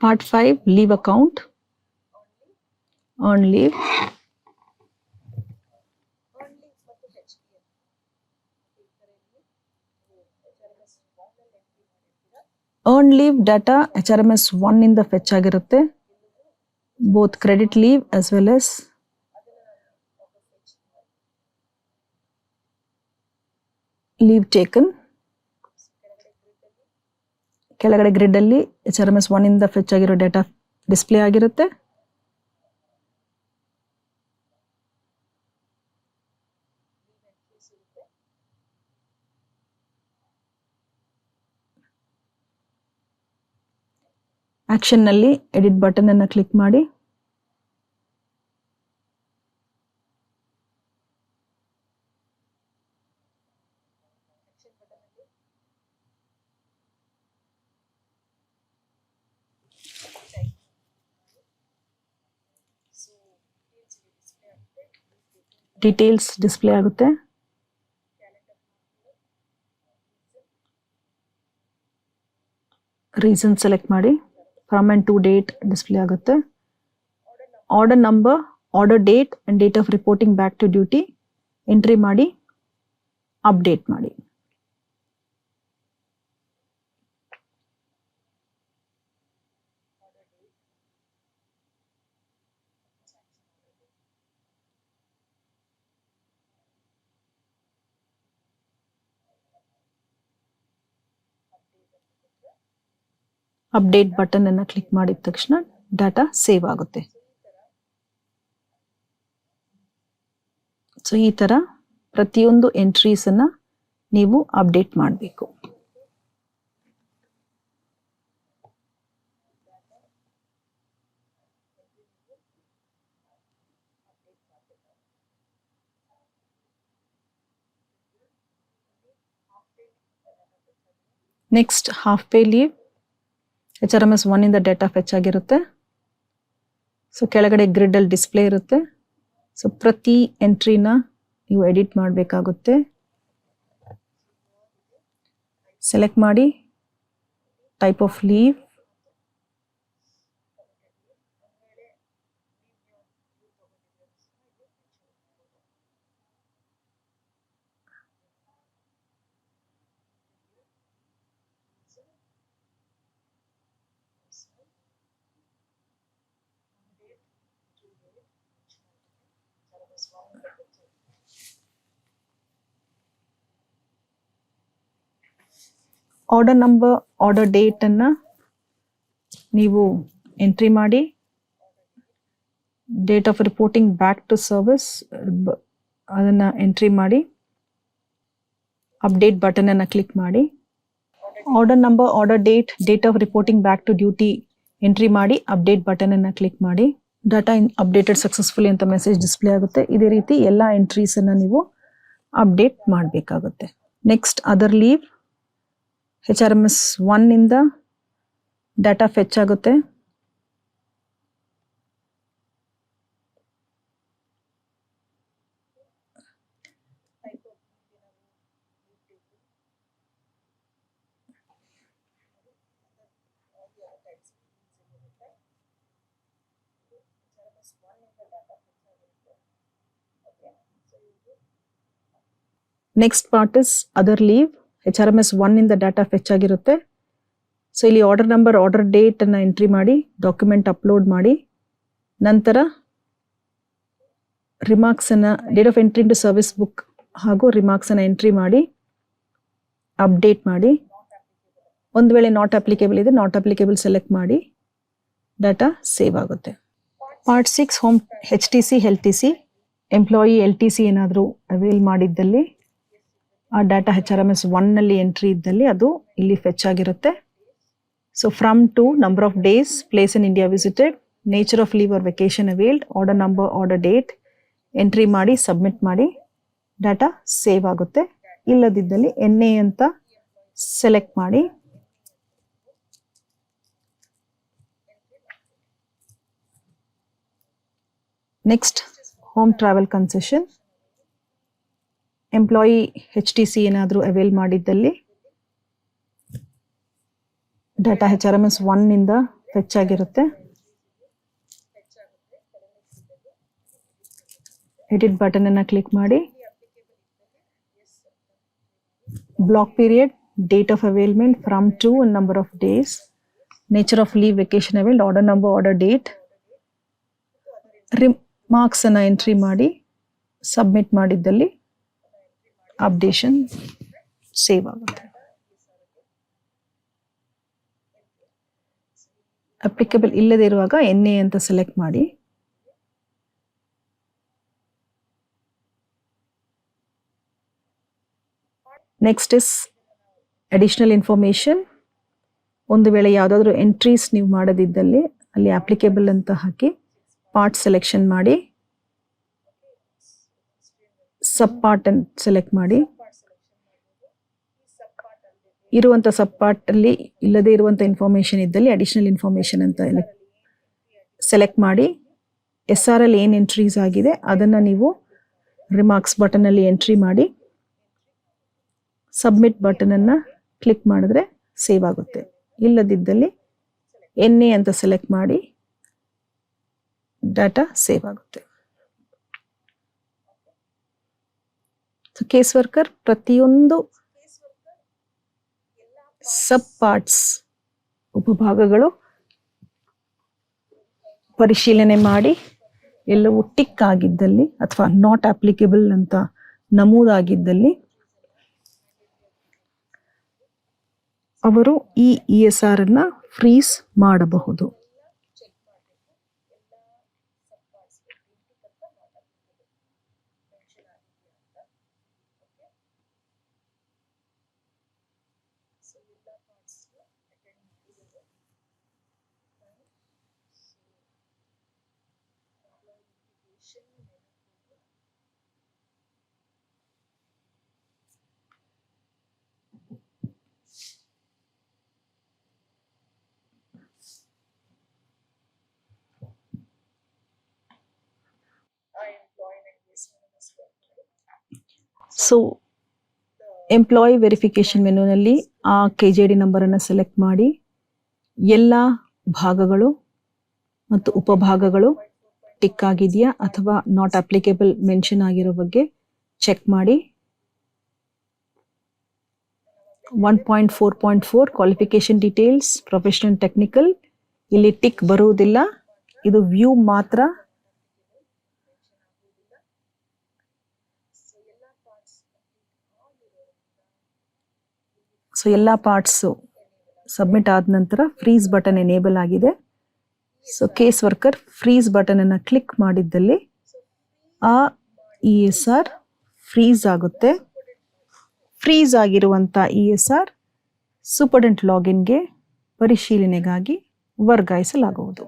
Part 5, leave account. Earn leave. Earn leave data HRMS 1 ಇಂದ fetch ಆಗಿರುತ್ತೆ. Both credit leave as well as leave taken. ಕೆಳಗಡೆ grid ಅಲ್ಲಿ HRMS 1 ಇಂದ fetch ಆಗಿರೋ data display ಆಗಿರುತ್ತೆ. Action ನಲ್ಲಿ ಎಡಿಟ್ ಬಟನ್ ಅನ್ನು ಕ್ಲಿಕ್ ಮಾಡಿ ಡೀಟೇಲ್ಸ್ ಡಿಸ್ಪ್ಲೇ ಆಗುತ್ತೆ. ರೀಸನ್ ಸೆಲೆಕ್ಟ್ ಮಾಡಿ from and to date display ಆಗುತ್ತೆ. Order number, order date and date of reporting back to duty entry ಮಾಡಿ ಅಪ್ಡೇಟ್ ಮಾಡಿ. ಅಪ್ಡೇಟ್ ಬಟನ್ ಅನ್ನು ಕ್ಲಿಕ್ ಮಾಡಿದ ತಕ್ಷಣ ಡಾಟಾ ಸೇವ್ ಆಗುತ್ತೆ. ಸೊ ಈ ತರ ಪ್ರತಿಯೊಂದು ಎಂಟ್ರೀಸ್ ಅನ್ನ ನೀವು ಅಪ್ಡೇಟ್ ಮಾಡಬೇಕು. Next half pay leave HRMS 1 ಇಂದ ಡೇಟಾ ಫೆಚ್ ಆಗಿರುತ್ತೆ. ಸೊ ಕೆಳಗಡೆ ಗ್ರಿಡ್ ಅಲ್ಲಿ ಡಿಸ್ಪ್ಲೇ ಇರುತ್ತೆ. ಸೊ ಪ್ರತಿ ಎಂಟ್ರಿನ ನೀವು ಎಡಿಟ್ ಮಾಡಬೇಕಾಗುತ್ತೆ. ಸೆಲೆಕ್ಟ್ ಮಾಡಿ type of leave, order number, order date ಅನ್ನ ನೀವು ಎಂಟ್ರಿ ಮಾಡಿ, date of reporting back to service ಅದನ್ನ ಎಂಟ್ರಿ ಮಾಡಿ, ಅಪ್ಡೇಟ್ ಬಟನ್ ಅನ್ನ ಕ್ಲಿಕ್ ಮಾಡಿ, order number, order date, date of reporting back to duty entry ಮಾಡಿ, ಅಪ್ಡೇಟ್ ಬಟನ್ ಅನ್ನ click ಮಾಡಿ. ಡಾಟಾ ಅಪ್ಡೇಟೆಡ್ ಸಕ್ಸಸ್ಫುಲಿ ಅಂತ ಮೆಸೇಜ್ ಡಿಸ್ಪ್ಲೇ ಆಗುತ್ತೆ. ಇದೇ ರೀತಿ ಎಲ್ಲ ಎಂಟ್ರೀಸ್ ಅನ್ನ ನೀವು ಅಪ್ಡೇಟ್ ಮಾಡಬೇಕಾಗುತ್ತೆ. ನೆಕ್ಸ್ಟ್ ಅದರ್ ಲೀವ್ HRMS 1 ಇಂದ ಡಾಟಾ ಫೆಚ್ ಆಗುತ್ತೆ. Next part is other leave. HRMS 1 ಇಂದ ಡಾಟಾ ಫೆಚ್ ಆಗಿರುತ್ತೆ. ಸೊ ಇಲ್ಲಿ ಆರ್ಡರ್ ನಂಬರ್, ಆರ್ಡರ್ ಡೇಟ್ ಅನ್ನ ಎಂಟ್ರಿ ಮಾಡಿ, ಡಾಕ್ಯುಮೆಂಟ್ ಅಪ್ಲೋಡ್ ಮಾಡಿ, ನಂತರ ರಿಮಾರ್ಕ್ಸ್ ಅನ್ನ, date of entry into service book ಹಾಗೂ ರಿಮಾರ್ಕ್ಸ್ ಅನ್ನ ಎಂಟ್ರಿ ಮಾಡಿ, ಅಪ್ಡೇಟ್ ಮಾಡಿ. ಒಂದು ವೇಳೆ ನಾಟ್ ಅಪ್ಲಿಕೇಬಲ್ ಇದೆ, ನಾಟ್ ಅಪ್ಲಿಕೇಬಲ್ ಸೆಲೆಕ್ಟ್ ಮಾಡಿ, ಡಾಟಾ ಸೇವ್ ಆಗುತ್ತೆ. Part 6 home HTC, LTC. Employee LTC ಏನಾದರೂ ಅವೈಲ್ ಮಾಡಿದ್ದಲ್ಲಿ ಆ ಡಾಟಾ HRMS 1 ನಲ್ಲಿ ಎಂಟ್ರಿ ಇದ್ದಲ್ಲಿ ಅದು ಇಲ್ಲಿ ಫೆಚ್ ಆಗಿರುತ್ತೆ. So from to, number of days, place in India visited, nature of leave or vacation availed, order number, order date entry ಮಾಡಿ, submit ಮಾಡಿ, data save ಆಗುತ್ತೆ. ಇಲ್ಲದಿದ್ದಲ್ಲಿ NA ಅಂತ ಸೆಲೆಕ್ಟ್ ಮಾಡಿ next home travel concession. Employee HTC ಏನಾದರೂ avail ಮಾಡಿದ್ದಲ್ಲಿ data HRMS 1 ಇಂದ fetch ಆಗಿರುತ್ತೆ. ಎಡಿಟ್ ಬಟನ್ ಅನ್ನ ಕ್ಲಿಕ್ ಮಾಡಿ block period, date of availment, from to, number of days, nature of leave, vacation availed, order number, order date, remarks ಅನ್ನ entry ಮಾಡಿ submit ಮಾಡಿದ್ದಲ್ಲಿ updation save ಆಗುತ್ತೆ. Applicable ಇಲ್ಲದೆ ಇರುವಾಗ NA ಅಂತ ಸೆಲೆಕ್ಟ್ ಮಾಡಿ ನೆಕ್ಸ್ಟ್ ಇಸ್ ಅಡಿಷನಲ್ ಇನ್ಫಾರ್ಮೇಶನ್. ಒಂದು ವೇಳೆ ಯಾವುದಾದ್ರೂ ಎಂಟ್ರೀಸ್ ನೀವು ಮಾಡದಿದ್ದಲ್ಲಿ ಅಲ್ಲಿ ಅಪ್ಲಿಕೇಬಲ್ ಅಂತ ಹಾಕಿ ಪಾರ್ಟ್ ಸೆಲೆಕ್ಷನ್ ಮಾಡಿ ಸಬ್ ಪಾರ್ಟ್ ಅನ್ನು ಸೆಲೆಕ್ಟ್ ಮಾಡಿ. ಇರುವಂಥ ಸಬ್ ಪಾರ್ಟ್ ಅಲ್ಲಿ ಇಲ್ಲದೆ ಇರುವಂಥ ಇನ್ಫಾರ್ಮೇಶನ್ ಇದ್ದಲ್ಲಿ ಅಡಿಷನಲ್ ಇನ್ಫಾರ್ಮೇಶನ್ ಅಂತ ಸೆಲೆಕ್ಟ್ ಮಾಡಿ SRL ಏನು ಎಂಟ್ರೀಸ್ ಆಗಿದೆ ಅದನ್ನು ನೀವು ರಿಮಾರ್ಕ್ಸ್ ಬಟನ್ ಅಲ್ಲಿ ಎಂಟ್ರಿ ಮಾಡಿ ಸಬ್ಮಿಟ್ ಬಟನ್ ಅನ್ನ ಕ್ಲಿಕ್ ಮಾಡಿದ್ರೆ ಸೇವ್ ಆಗುತ್ತೆ. ಇಲ್ಲದಿದ್ದಲ್ಲಿ NA ಅಂತ ಸೆಲೆಕ್ಟ್ ಮಾಡಿ ಡಾಟಾ ಸೇವ್ ಆಗುತ್ತೆ. ಕೇಸ್ ವರ್ಕರ್ ಪ್ರತಿಯೊಂದು ಸಬ್ ಪಾರ್ಟ್ಸ್ ಉಪಭಾಗಗಳು ಪರಿಶೀಲನೆ ಮಾಡಿ ಎಲ್ಲವೂ ಟಿಕ್ ಆಗಿದ್ದಲ್ಲಿ ಅಥವಾ ನಾಟ್ ಅಪ್ಲಿಕೇಬಲ್ ಅಂತ ನಮೂದಾಗಿದ್ದಲ್ಲಿ ಅವರು ಈ ESR ಅನ್ನ ಫ್ರೀಸ್ ಮಾಡಬಹುದು. ಸೊ ಎಂಪ್ಲಾಯಿ ವೆರಿಫಿಕೇಶನ್ ಮೆನುನಲ್ಲಿ ಆ KJD ನಂಬರನ್ನು ಸೆಲೆಕ್ಟ್ ಮಾಡಿ ಎಲ್ಲ ಭಾಗಗಳು ಮತ್ತು ಉಪಭಾಗಗಳು ಟಿಕ್ ಆಗಿದೆಯಾ ಅಥವಾ ನಾಟ್ ಅಪ್ಲಿಕೇಬಲ್ ಮೆನ್ಷನ್ ಆಗಿರೋ ಬಗ್ಗೆ ಚೆಕ್ ಮಾಡಿ. 1.4.4 ಕ್ವಾಲಿಫಿಕೇಶನ್ ಡೀಟೇಲ್ಸ್, ಪ್ರೊಫೆಷನಲ್ ಟೆಕ್ನಿಕಲ್, ಇಲ್ಲಿ ಟಿಕ್ ಬರುವುದಿಲ್ಲ, ಇದು ವ್ಯೂ ಮಾತ್ರ. ಸೊ ಎಲ್ಲ ಪಾರ್ಟ್ಸು ಸಬ್ಮಿಟ್ ಆದ ನಂತರ ಫ್ರೀಸ್ ಬಟನ್ ಎನೇಬಲ್ ಆಗಿದೆ. So case worker freeze button ಅನ್ನು ಕ್ಲಿಕ್ ಮಾಡಿದ್ದಲ್ಲಿ ಆ ESR ಫ್ರೀಸ್ ಆಗುತ್ತೆ. ಫ್ರೀಸ್ ಆಗಿರುವಂಥ ESR ಸೂಪರ್ಡೆಂಟ್ ಲಾಗಿನ್ಗೆ ಪರಿಶೀಲನೆಗಾಗಿ ವರ್ಗಾಯಿಸಲಾಗುವುದು.